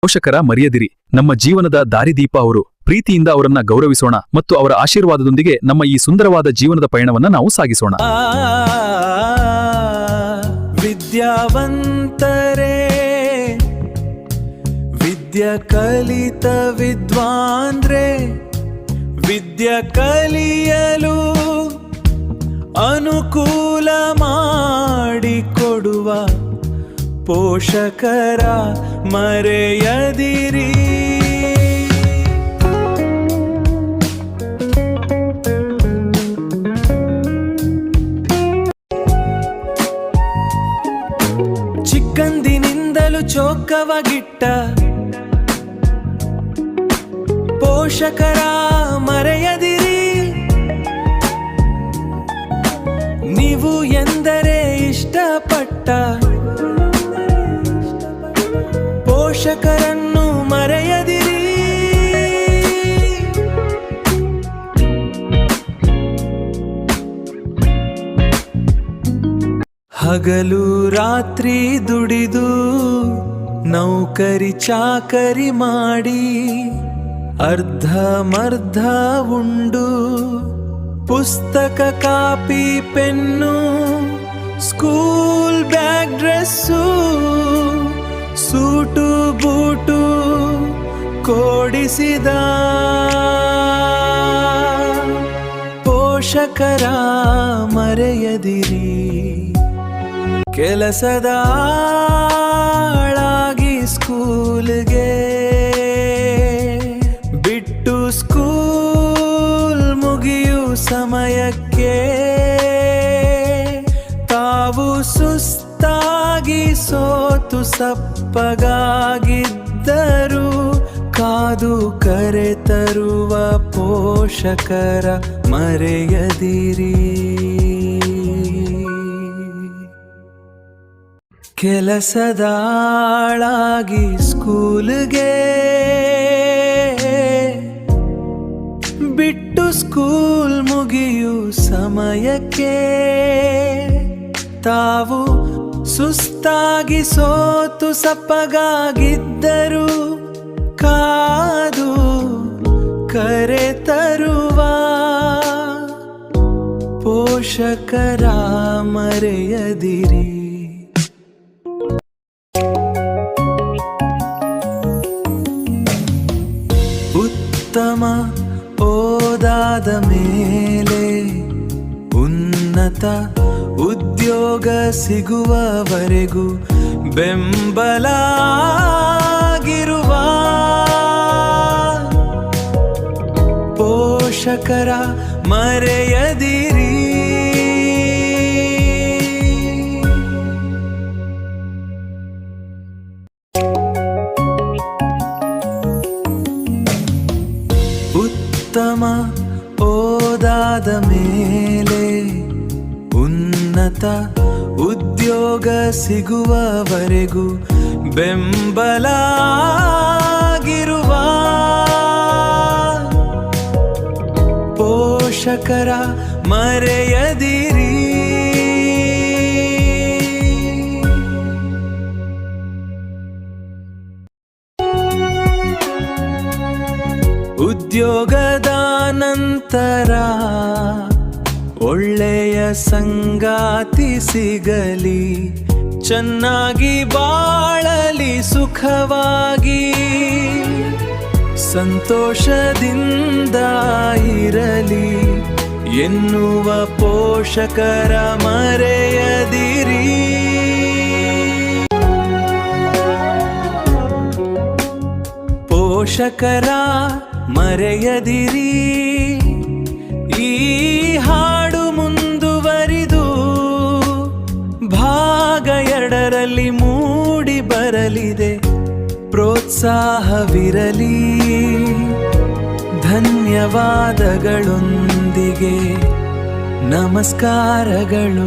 ಪೋಷಕರ ಮರೆಯದಿರಿ. ನಮ್ಮ ಜೀವನದ ದಾರಿದೀಪ ಅವರು. ಪ್ರೀತಿಯಿಂದ ಅವರನ್ನ ಗೌರವಿಸೋಣ ಮತ್ತು ಅವರ ಆಶೀರ್ವಾದದೊಂದಿಗೆ ನಮ್ಮ ಈ ಸುಂದರವಾದ ಜೀವನದ ಪಯಣವನ್ನ ನಾವು ಸಾಗಿಸೋಣ. ವಿದ್ಯಾವಂತರೇ, ವಿದ್ಯೆ ಕಲಿತ ವಿದ್ವಾಂದ್ರೆ, ವಿದ್ಯೆ ಕಲಿಯಲು ಅನುಕೂಲ ಮಾಡಿಕೊಡುವ ಪೋಷಕರ ಮರೆಯದಿರಿ. ಚಿಕ್ಕಂದಿನಿಂದಲೂ ಚೋಕವಾಗಿಟ್ಟ ಪೋಷಕರ ಮರೆಯದಿರಿ. ನೀವು ಎಂದರೆ ಇಷ್ಟಪಟ್ಟ ಪೋಷಕರನ್ನು ಮರೆಯದಿರಿ. ಹಗಲು ರಾತ್ರಿ ದುಡಿದು ನೌಕರಿ ಚಾಕರಿ ಮಾಡಿ ಅರ್ಧಮರ್ಧ ಉಂಡು ಪುಸ್ತಕ copy pen school bag dress suit boot ಕೊಡಿಸಿದ ಪೋಷಕರ ಮರೆಯದಿರಿ. ಕೆಲಸದ ಆಳಾಗಿ ಸ್ಕೂಲ್ಗೆ ಬಿಟ್ಟು ಸ್ಕೂಲ್ ಮುಗಿಯು ಸಮಯಕ್ಕೆ ತಾವು ಸುಸ್ತಾಗಿ ಸೋತು ಸಪ್ಪಗಾಗಿದ್ದರು ಕಾದು ಕರೆತರುವ ಪೋಷಕರ ಮರೆಯದಿರಿ. ಕೆಲಸದ ಆಳಾಗಿ ಸ್ಕೂಲ್ಗೆ ಬಿಟ್ಟು ಸ್ಕೂಲ್ ಮುಗಿಯು ಸಮಯಕ್ಕೆ ತಾವು ಸುಸ್ತಾಗಿ ಸೋತು ಸಪ್ಪಗಾಗಿದ್ದರು ಕಾದು ಕರೆತರುವ ಪೋಷಕರ ಮರೆಯದಿರಿ. ಉತ್ತಮ ಓದಾದ ಮೇಲೆ ಉನ್ನತ ಉದ್ಯೋಗ ಸಿಗುವವರೆಗೂ ಬೆಂಬಲ ಆಗಿರುವ ಪೋಷಕರ ಮರೆಯದಿರಿ. ಉತ್ತಮ ಓದಾದ ಮೇಲೆ ಉನ್ನತ ಉದ್ಯೋಗ ಸಿಗುವವರೆಗೂ ಬೆಂಬಲ ಆಗಿರುವ ಪೋಷಕರ ಮರೆಯದಿರಿ. ಉದ್ಯೋಗದ ನಂತರ ಒಳ್ಳೆಯ ಸಂಗಾತಿ ಸಿಗಲಿ, ಚೆನ್ನಾಗಿ ಬಾಳಲಿ, ಸುಖವಾಗಿ ಸಂತೋಷದಿಂದ ಇರಲಿ ಎನ್ನುವ ಪೋಷಕರ ಮರೆಯದಿರಿ. ಪೋಷಕರ ಮರೆಯದಿರಿ. ಈ ಹಾಡು ಮುಂದುವರಿದು ಭಾಗ 2ರಲ್ಲಿ ಮೂಡಿ ಬರಲಿದೆ. ಪ್ರೋತ್ಸಾಹವಿರಲಿ. ಧನ್ಯವಾದಗಳೊಂದಿಗೆ ನಮಸ್ಕಾರಗಳು.